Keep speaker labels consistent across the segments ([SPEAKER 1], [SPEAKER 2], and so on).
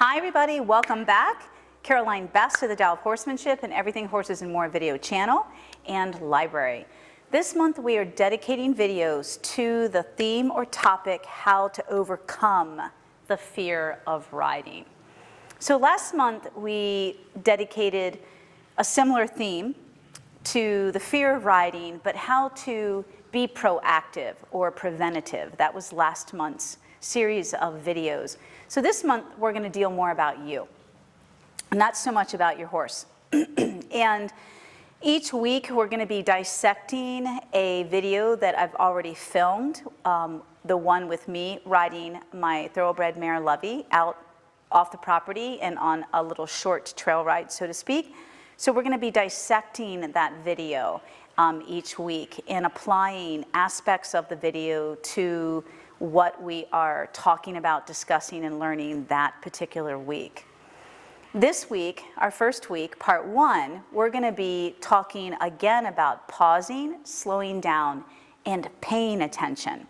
[SPEAKER 1] Hi everybody, welcome back. Caroline Best of the Tao of Horsemanship and Everything Horses and More video channel and library. This month we are dedicating videos to the theme or topic, how to overcome the fear of riding. So last month we dedicated a similar theme to the fear of riding, but how to be proactive or preventative. That was last month's series of videos. So this month we're going to deal more about you, not so much about your horse. And each week we're going to be dissecting a video that I've already filmed, the one with me riding my thoroughbred mare Lovey out off the property and on a little short trail ride, so to speak. So we're going to be dissecting that video each week and applying aspects of the video to what we are talking about, discussing, and learning that particular week. This week, our first week, part one, we're going to be talking again about pausing, slowing down, and paying attention.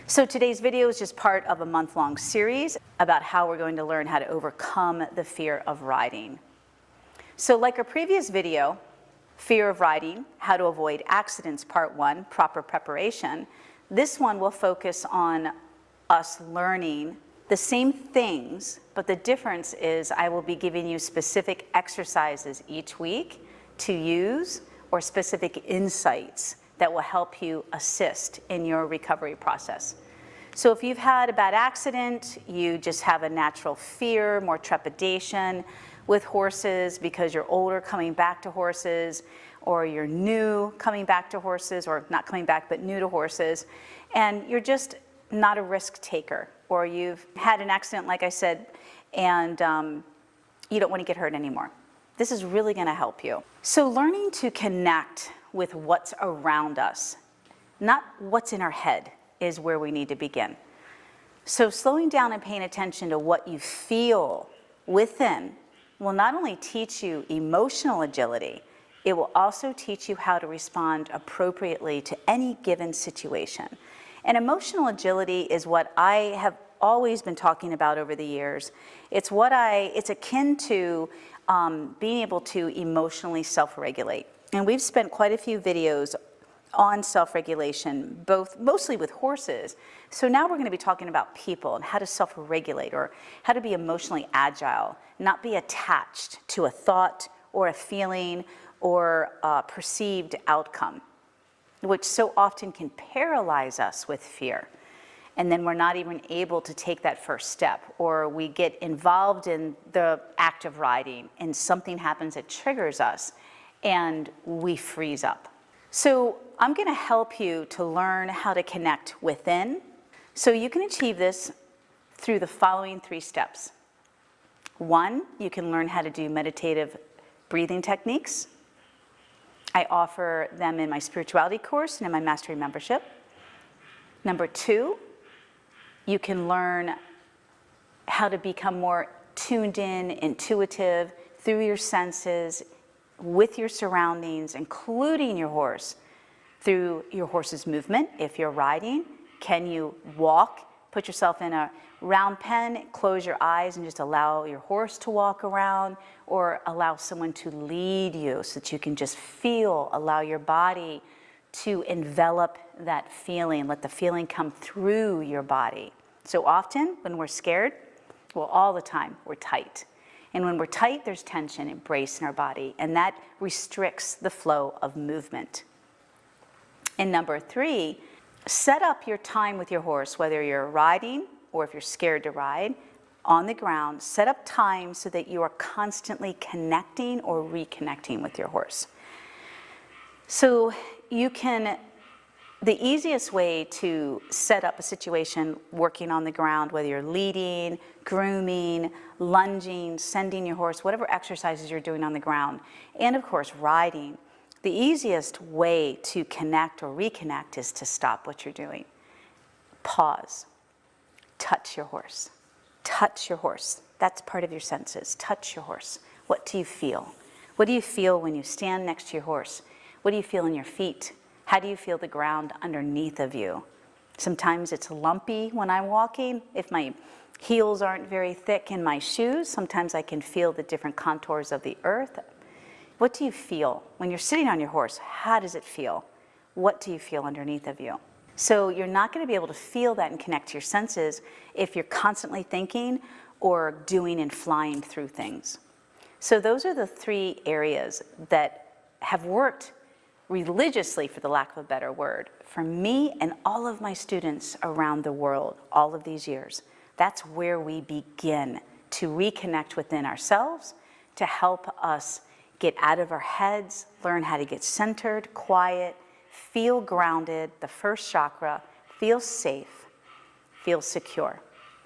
[SPEAKER 1] So today's video is just part of a month-long series about how we're going to learn how to overcome the fear of riding. So like our previous video, Fear of Riding, How to Avoid Accidents, part one, Proper Preparation, this one will focus on us learning the same things, but the difference is I will be giving you specific exercises each week to use or specific insights that will help you assist in your recovery process. So if you've had a bad accident, you just have a natural fear, more trepidation with horses because you're older coming back to horses, or you're new coming back to horses, or not coming back but new to horses, and you're just not a risk taker, or you've had an accident, like I said, and you don't want to get hurt anymore. This is really going to help you. So learning to connect with what's around us, not what's in our head, is where we need to begin. So slowing down and paying attention to what you feel within will not only teach you emotional agility, it will also teach you how to respond appropriately to any given situation. And emotional agility is what I have always been talking about over the years. It's akin to being able to emotionally self-regulate. And we've spent quite a few videos on self-regulation, mostly with horses. So now we're going to be talking about people and how to self-regulate, or how to be emotionally agile, not be attached to a thought or a feeling or a perceived outcome, which so often can paralyze us with fear. And then we're not even able to take that first step, or we get involved in the act of riding and something happens that triggers us and we freeze up. So I'm going to help you to learn how to connect within. So you can achieve this through the following three steps. One, you can learn how to do meditative breathing techniques. I offer them in my spirituality course and in my mastery membership. Number two, you can learn how to become more tuned in, intuitive through your senses, with your surroundings, including your horse, through your horse's movement. If you're riding, can you walk, put yourself in a round pen, close your eyes and just allow your horse to walk around, or allow someone to lead you so that you can just feel, allow your body to envelop that feeling, let the feeling come through your body. So often when we're scared, well, all the time, we're tight. And when we're tight, there's tension and brace in our body, and that restricts the flow of movement. And number three, set up your time with your horse, whether you're riding or if you're scared to ride, on the ground. Set up time so that you are constantly connecting or reconnecting with your horse. So the easiest way to set up a situation working on the ground, whether you're leading, grooming, lunging, sending your horse, whatever exercises you're doing on the ground, and of course riding, the easiest way to connect or reconnect is to stop what you're doing. Pause. Touch your horse. Touch your horse. That's part of your senses. Touch your horse. What do you feel? What do you feel when you stand next to your horse? What do you feel in your feet? How do you feel the ground underneath of you? Sometimes it's lumpy when I'm walking. If my heels aren't very thick in my shoes, sometimes I can feel the different contours of the earth. What do you feel? When you're sitting on your horse, how does it feel? What do you feel underneath of you? So you're not going to be able to feel that and connect to your senses if you're constantly thinking or doing and flying through things. So those are the three areas that have worked religiously, for the lack of a better word, for me and all of my students around the world all of these years. That's where we begin to reconnect within ourselves, to help us get out of our heads, learn how to get centered, quiet, feel grounded, the first chakra, feel safe, feel secure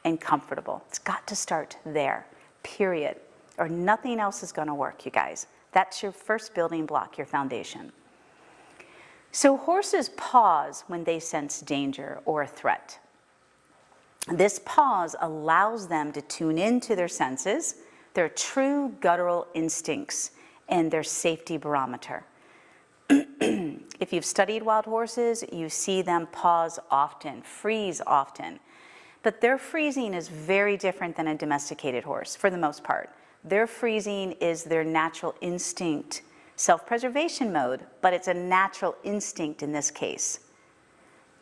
[SPEAKER 1] and comfortable. It's got to start there, period, or nothing else is going to work, you guys. That's your first building block, your foundation. So horses pause when they sense danger or a threat. This pause allows them to tune into their senses, their true guttural instincts, and their safety barometer. If you've studied wild horses, you see them pause often, freeze often. But their freezing is very different than a domesticated horse, for the most part. Their freezing is their natural instinct, self-preservation mode, but it's a natural instinct in this case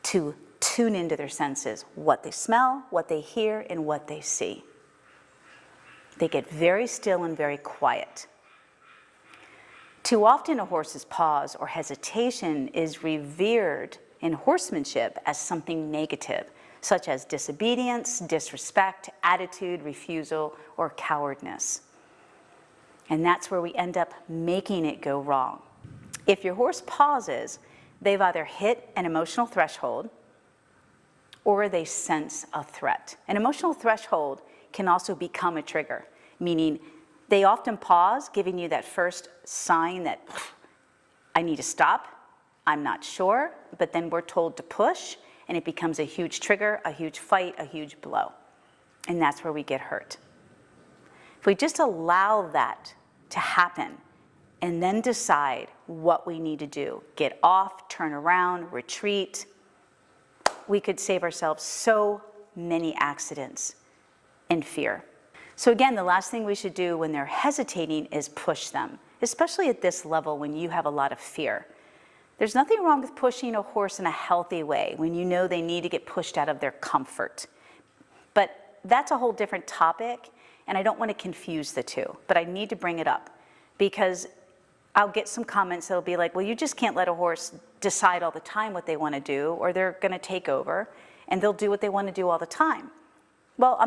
[SPEAKER 1] to tune into their senses, what they smell, what they hear, and what they see. They get very still and very quiet. Too often a horse's pause or hesitation is revered in horsemanship as something negative, such as disobedience, disrespect, attitude, refusal, or cowardness. And that's where we end up making it go wrong. If your horse pauses, they've either hit an emotional threshold or they sense a threat. An emotional threshold can also become a trigger, meaning they often pause, giving you that first sign that I need to stop, I'm not sure, but then we're told to push, and it becomes a huge trigger, a huge fight, a huge blow. And that's where we get hurt. If we just allow that to happen and then decide what we need to do, get off, turn around, retreat, we could save ourselves so many accidents and fear. So again, the last thing we should do when they're hesitating is push them, especially at this level when you have a lot of fear. There's nothing wrong with pushing a horse in a healthy way when you know they need to get pushed out of their comfort. But that's a whole different topic, and I don't want to confuse the two, but I need to bring it up because I'll get some comments that'll be like, well, you just can't let a horse decide all the time what they want to do, or they're going to take over and they'll do what they want to do all the time. Well,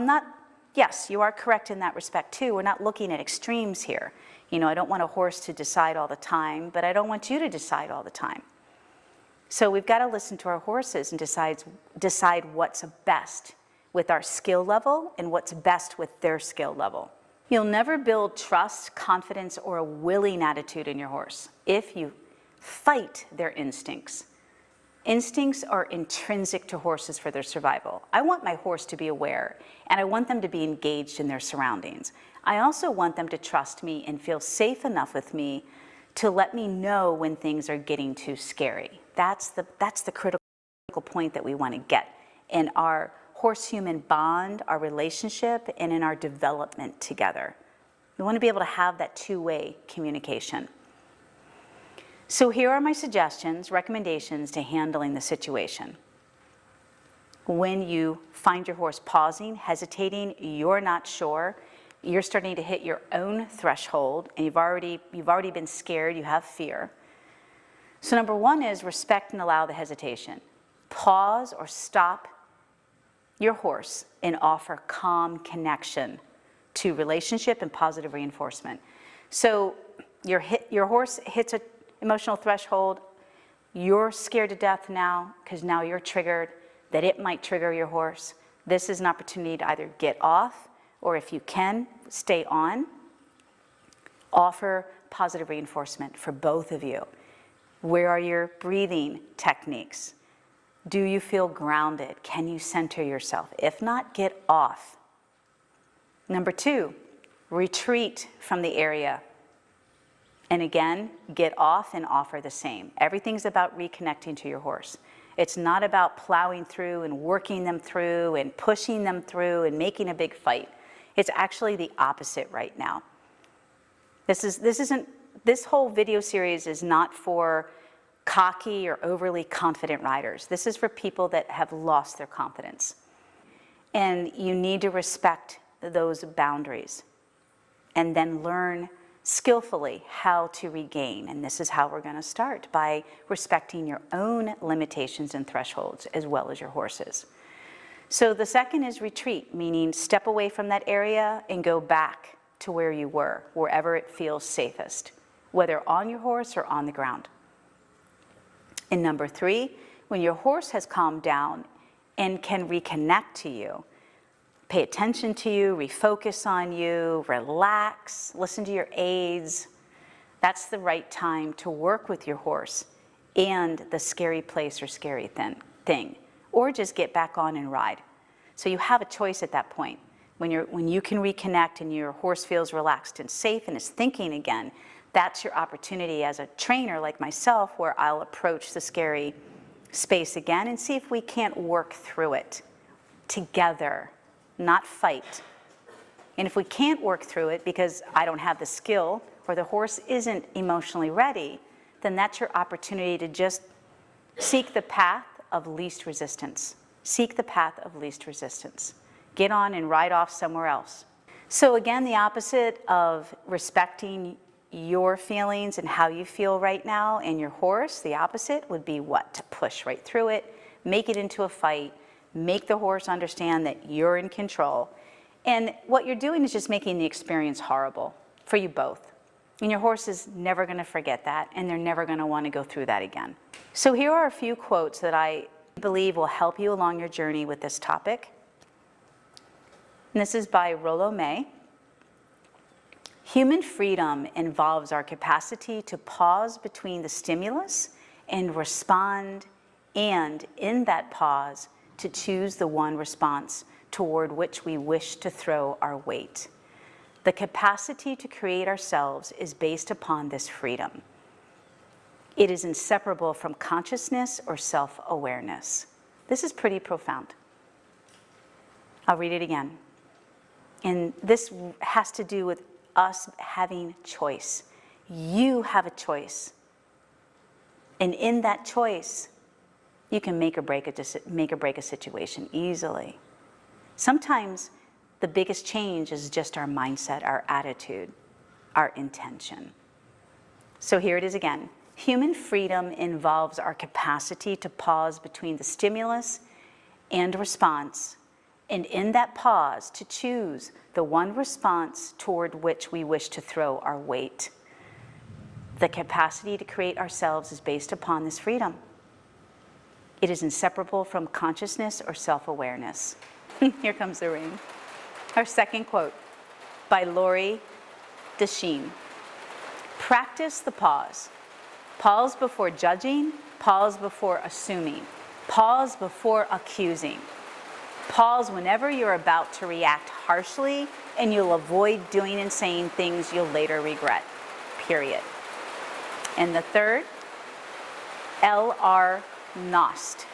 [SPEAKER 1] yes, you are correct in that respect too. We're not looking at extremes here. You know, I don't want a horse to decide all the time, but I don't want you to decide all the time. So we've got to listen to our horses and decide what's best with our skill level and what's best with their skill level. You'll never build trust, confidence, or a willing attitude in your horse if you fight their instincts. Instincts are intrinsic to horses for their survival. I want my horse to be aware, and I want them to be engaged in their surroundings. I also want them to trust me and feel safe enough with me to let me know when things are getting too scary. That's the critical point that we want to get in our horse-human bond, our relationship, and in our development together. We want to be able to have that two-way communication. So here are my suggestions, recommendations to handling the situation. When you find your horse pausing, hesitating, you're not sure, you're starting to hit your own threshold, and you've already been scared, you have fear. So number one is respect and allow the hesitation. Pause or stop your horse and offer calm connection to relationship and positive reinforcement. So your horse hits an emotional threshold, you're scared to death now because now you're triggered that it might trigger your horse. This is an opportunity to either get off or if you can, stay on. Offer positive reinforcement for both of you. Where are your breathing techniques? Do you feel grounded? Can you center yourself? If not, get off. Number two, retreat from the area. And again, get off and offer the same. Everything's about reconnecting to your horse. It's not about plowing through and working them through and pushing them through and making a big fight. It's actually the opposite right now. This whole video series is not for cocky or overly confident riders. This is for people that have lost their confidence. And you need to respect those boundaries and then learn skillfully how to regain. And this is how we're going to start, by respecting your own limitations and thresholds as well as your horse's. So the second is retreat, meaning step away from that area and go back to where you were, wherever it feels safest, whether on your horse or on the ground. And number three, when your horse has calmed down and can reconnect to you, pay attention to you, refocus on you, relax, listen to your aids, that's the right time to work with your horse and the scary place or scary thing, or just get back on and ride. So you have a choice at that point. When you can reconnect and your horse feels relaxed and safe and is thinking again, that's your opportunity as a trainer like myself, where I'll approach the scary space again and see if we can't work through it together, not fight. And if we can't work through it because I don't have the skill or the horse isn't emotionally ready, then that's your opportunity to just seek the path of least resistance. Seek the path of least resistance. Get on and ride off somewhere else. So again, the opposite of respecting your feelings and how you feel right now and your horse, the opposite would be what? To push right through it, make it into a fight, make the horse understand that you're in control. And what you're doing is just making the experience horrible for you both. And your horse is never going to forget that, and they're never going to want to go through that again. So here are a few quotes that I believe will help you along your journey with this topic. And this is by Rollo May. Human freedom involves our capacity to pause between the stimulus and respond, and in that pause, to choose the one response toward which we wish to throw our weight. The capacity to create ourselves is based upon this freedom. It is inseparable from consciousness or self-awareness. This is pretty profound. I'll read it again. And this has to do with us having choice. You have a choice. And in that choice, you can make or break a situation easily. Sometimes the biggest change is just our mindset, our attitude, our intention. So here it is again. Human freedom involves our capacity to pause between the stimulus and response, and in that pause to choose the one response toward which we wish to throw our weight. The capacity to create ourselves is based upon this freedom. It is inseparable from consciousness or self-awareness. Here comes the rain. Our second quote by Lori Deschene. Practice the pause. Pause before judging, pause before assuming, pause before accusing. Pause whenever you're about to react harshly, and you'll avoid doing and saying things you'll later regret, period. And the third, L.R. Nost.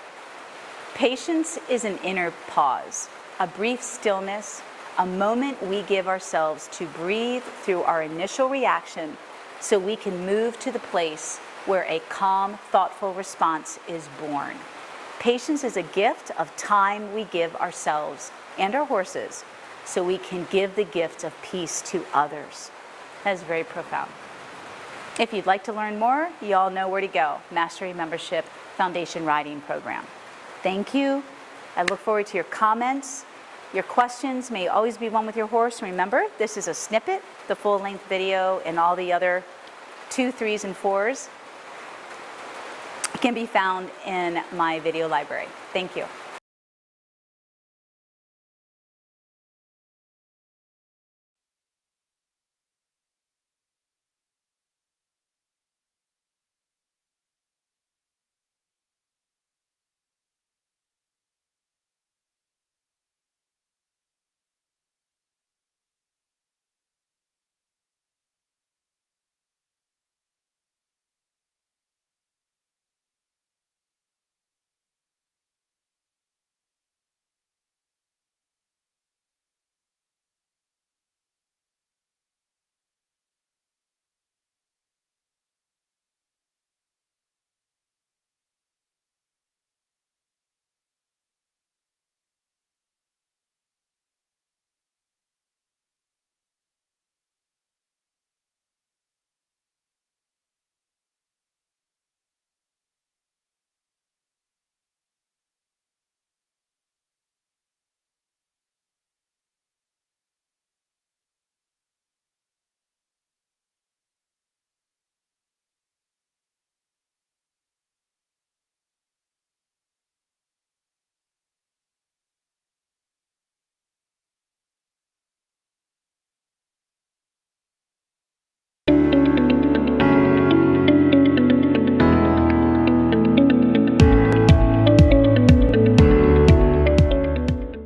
[SPEAKER 1] Patience is an inner pause, a brief stillness, a moment we give ourselves to breathe through our initial reaction so we can move to the place where a calm, thoughtful response is born. Patience is a gift of time we give ourselves and our horses so we can give the gift of peace to others. That is very profound. If you'd like to learn more, you all know where to go. Mastery Membership Foundation Riding Program. Thank you. I look forward to your comments. Your questions may always be one with your horse. Remember, this is a snippet. The full-length video and all the other 2, 3s, and 4s can be found in my video library. Thank you.